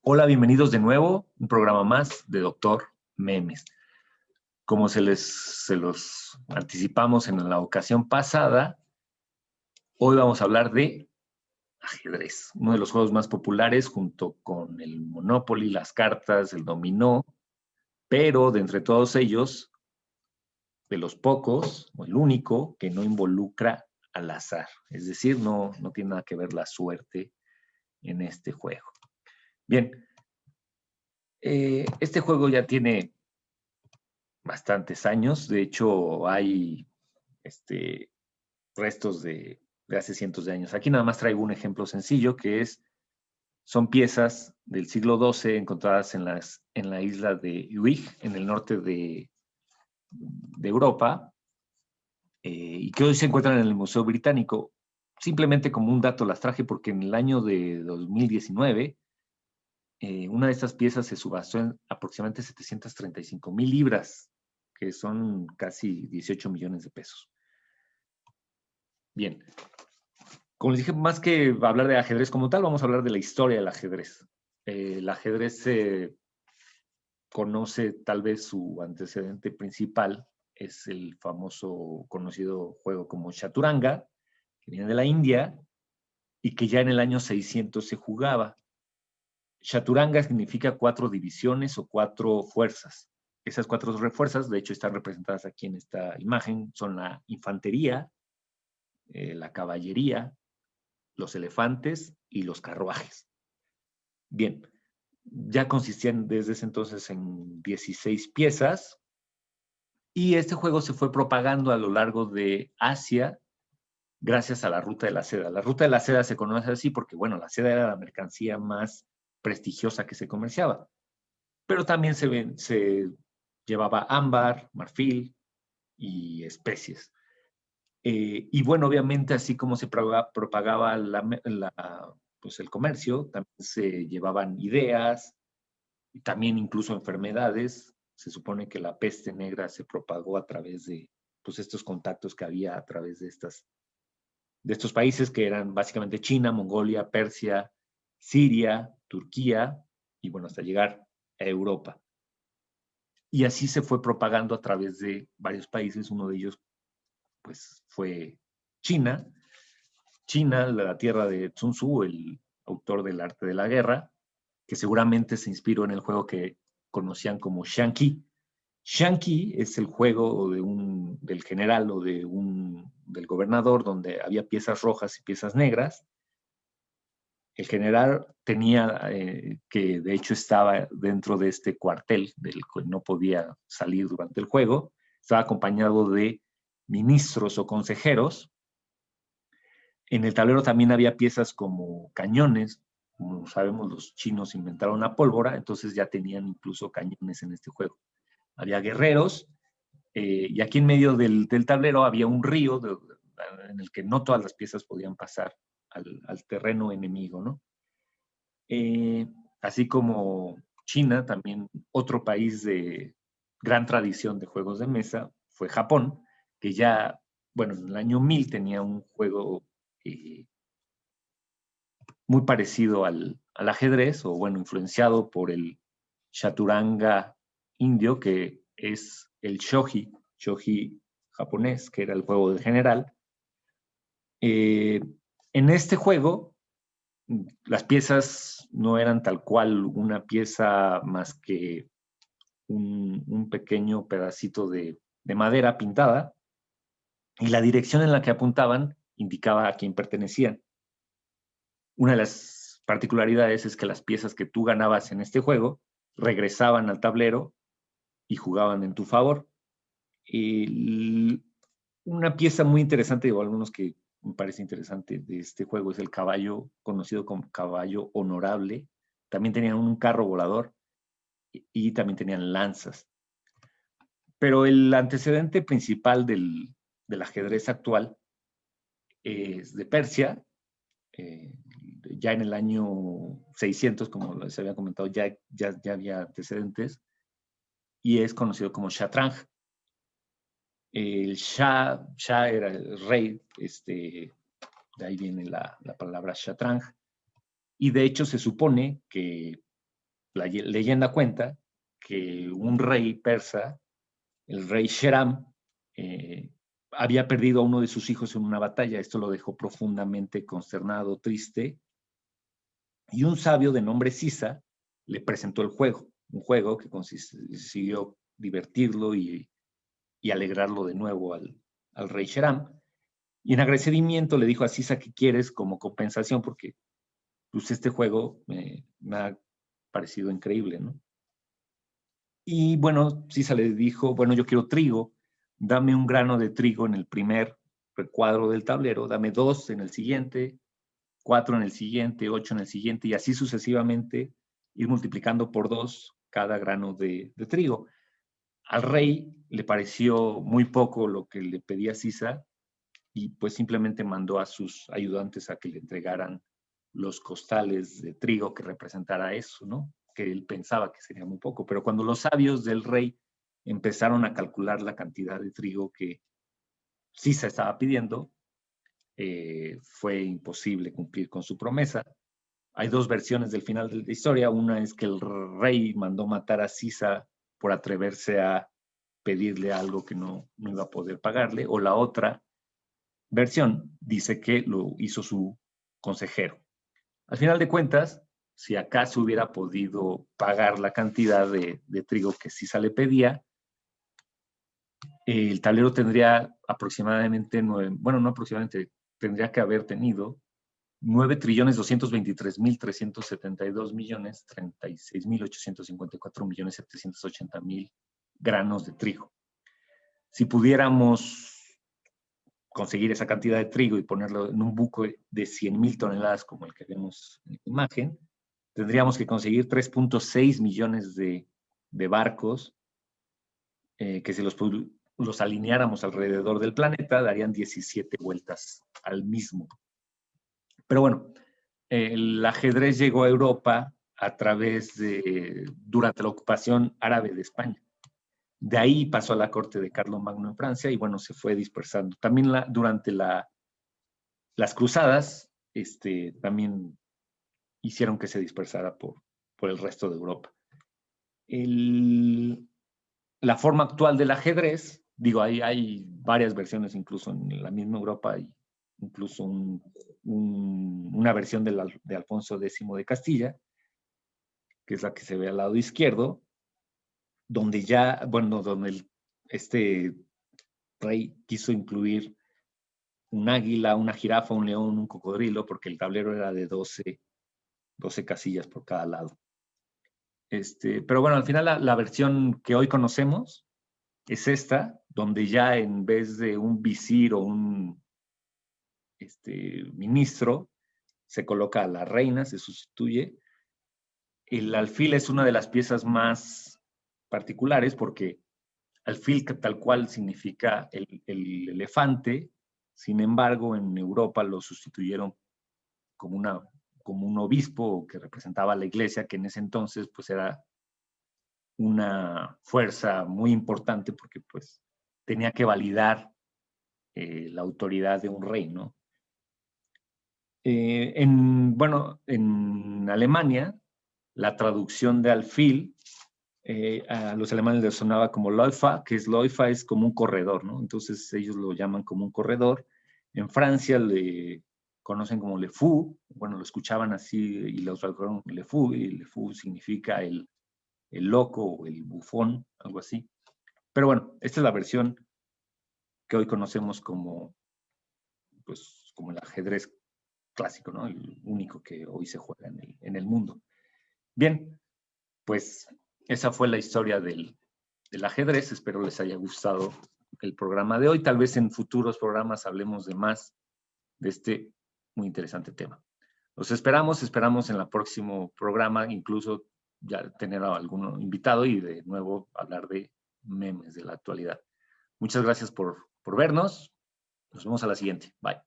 Hola, bienvenidos de nuevo, un programa más de Doctor Memes. Como se los anticipamos en la ocasión pasada, hoy vamos a hablar de ajedrez, uno de los juegos más populares junto con el Monopoly, las cartas, el dominó, pero de entre todos ellos, de los pocos, o el único, que no involucra al azar. Es decir, no tiene nada que ver la suerte en este juego. Bien, este juego ya tiene bastantes años. De hecho, hay restos de hace cientos de años. Aquí nada más traigo un ejemplo sencillo que son piezas del siglo XII encontradas en la isla de Uig, en el norte de Europa, y que hoy se encuentran en el Museo Británico. Simplemente como un dato las traje porque en el año de 2019 una de estas piezas se subastó en aproximadamente 735,000 libras, que son casi 18 millones de pesos. Bien, como les dije, más que hablar de ajedrez como tal, vamos a hablar de la historia del ajedrez. El ajedrez se conoce tal vez su antecedente principal, es el famoso conocido juego como Chaturanga, que viene de la India y que ya en el año 600 se jugaba. Chaturanga significa 4 divisiones o 4 fuerzas. Esas 4 fuerzas, de hecho, están representadas aquí en esta imagen, son la infantería, la caballería, los elefantes y los carruajes. Bien, ya consistían desde ese entonces en 16 piezas y este juego se fue propagando a lo largo de Asia gracias a la Ruta de la Seda. La Ruta de la Seda se conoce así porque, bueno, la seda era la mercancía más prestigiosa que se comerciaba, pero también se llevaba ámbar, marfil y especies. Y bueno, obviamente, así como se propagaba pues el comercio, también se llevaban ideas, y también incluso enfermedades. Se supone que la peste negra se propagó a través de pues, estos contactos que había a través de estos países que eran básicamente China, Mongolia, Persia, Siria, Turquía y bueno, hasta llegar a Europa. Y así se fue propagando a través de varios países. Uno de ellos pues fue China. China, la tierra de Sun Tzu, el autor del arte de la guerra, que seguramente se inspiró en el juego que conocían como Shanqi. Shanqi es el juego del general o del gobernador donde había piezas rojas y piezas negras. El general tenía, que de hecho estaba dentro de este cuartel del que no podía salir durante el juego, estaba acompañado de ministros o consejeros. En el tablero también había piezas como cañones. Como sabemos, los chinos inventaron la pólvora, entonces ya tenían incluso cañones en este juego. Había guerreros, y aquí en medio del tablero había un río en el que no todas las piezas podían pasar al terreno enemigo, ¿no? Así como China, también otro país de gran tradición de juegos de mesa fue Japón, que ya, bueno, en el año 1000 tenía un juego muy parecido al ajedrez, o bueno, influenciado por el Chaturanga indio, que es el shogi japonés, que era el juego del general. En este juego, las piezas no eran tal cual una pieza más que un pequeño pedacito de madera pintada, y la dirección en la que apuntaban indicaba a quién pertenecían. Una de las particularidades es que las piezas que tú ganabas en este juego regresaban al tablero y jugaban en tu favor. Y una pieza muy interesante, o algunos que me parece interesante de este juego, es el caballo, conocido como caballo honorable. También tenían un carro volador y también tenían lanzas. Pero el antecedente principal del ajedrez actual es de Persia. Ya en el año 600, como les había comentado, ya había antecedentes, y es conocido como Shatrang. El Shah era el rey, de ahí viene la palabra Shatrang, y de hecho se supone que la leyenda cuenta que un rey persa, el rey Sheram, había perdido a uno de sus hijos en una batalla. Esto lo dejó profundamente consternado, triste. Y un sabio de nombre Sisa le presentó el juego, un juego que consiguió divertirlo y alegrarlo de nuevo al rey Sheram. Y en agradecimiento le dijo a Sisa que quieres como compensación, porque pues, este juego me ha parecido increíble, ¿no? Y bueno, Sisa le dijo, bueno, yo quiero trigo, dame un grano de trigo en el primer recuadro del tablero, dame 2 en el siguiente, 4 en el siguiente, 8 en el siguiente, y así sucesivamente ir multiplicando por 2 cada grano de trigo. Al rey le pareció muy poco lo que le pedía Sisa, y pues simplemente mandó a sus ayudantes a que le entregaran los costales de trigo que representara eso, ¿no? Que él pensaba que sería muy poco. Pero cuando los sabios del rey empezaron a calcular la cantidad de trigo que Sisa estaba pidiendo, fue imposible cumplir con su promesa. Hay 2 versiones del final de la historia. Una es que el rey mandó matar a Sisa por atreverse a pedirle algo que no iba a poder pagarle, o la otra versión dice que lo hizo su consejero. Al final de cuentas, si acaso hubiera podido pagar la cantidad de trigo que Sisa le pedía, el tablero tendría aproximadamente, bueno, no aproximadamente, tendría que haber tenido 9.223.372.036.854.780.000 granos de trigo. Si pudiéramos conseguir esa cantidad de trigo y ponerlo en un buque de 100.000 toneladas como el que vemos en la imagen, tendríamos que conseguir 3.6 millones de barcos que si los alineáramos alrededor del planeta darían 17 vueltas al mismo. Pero bueno, el ajedrez llegó a Europa durante la ocupación árabe de España. De ahí pasó a la corte de Carlomagno en Francia y bueno, se fue dispersando. También durante las cruzadas, también hicieron que se dispersara por el resto de Europa. La forma actual del ajedrez, digo, hay varias versiones incluso en la misma Europa, hay incluso una versión de Alfonso X de Castilla, que es la que se ve al lado izquierdo, donde este rey quiso incluir un águila, una jirafa, un león, un cocodrilo, porque el tablero era de 12 casillas por cada lado. Pero bueno, al final la versión que hoy conocemos es esta, donde ya en vez de un visir o un ministro, se coloca a la reina, se sustituye. El alfil es una de las piezas más particulares porque alfil tal cual significa el elefante, sin embargo en Europa lo sustituyeron como un obispo que representaba a la iglesia, que en ese entonces pues era una fuerza muy importante porque pues tenía que validar la autoridad de un rey, ¿no? En Alemania, la traducción de alfil, a los alemanes les sonaba como Läufer, que Läufer es como un corredor, ¿no? Entonces ellos lo llaman como un corredor. En Francia le conocen como Le Fou, bueno, lo escuchaban así y lo tradujeron Le Fou, y Le Fou significa el loco o el bufón, algo así. Pero bueno, esta es la versión que hoy conocemos como el ajedrez clásico, ¿no? El único que hoy se juega en el mundo. Bien, pues esa fue la historia del ajedrez. Espero les haya gustado el programa de hoy. Tal vez en futuros programas hablemos de más de este muy interesante tema. Los esperamos en el próximo programa, incluso ya tener a algún invitado y de nuevo hablar de memes de la actualidad. Muchas gracias por vernos. Nos vemos a la siguiente. Bye.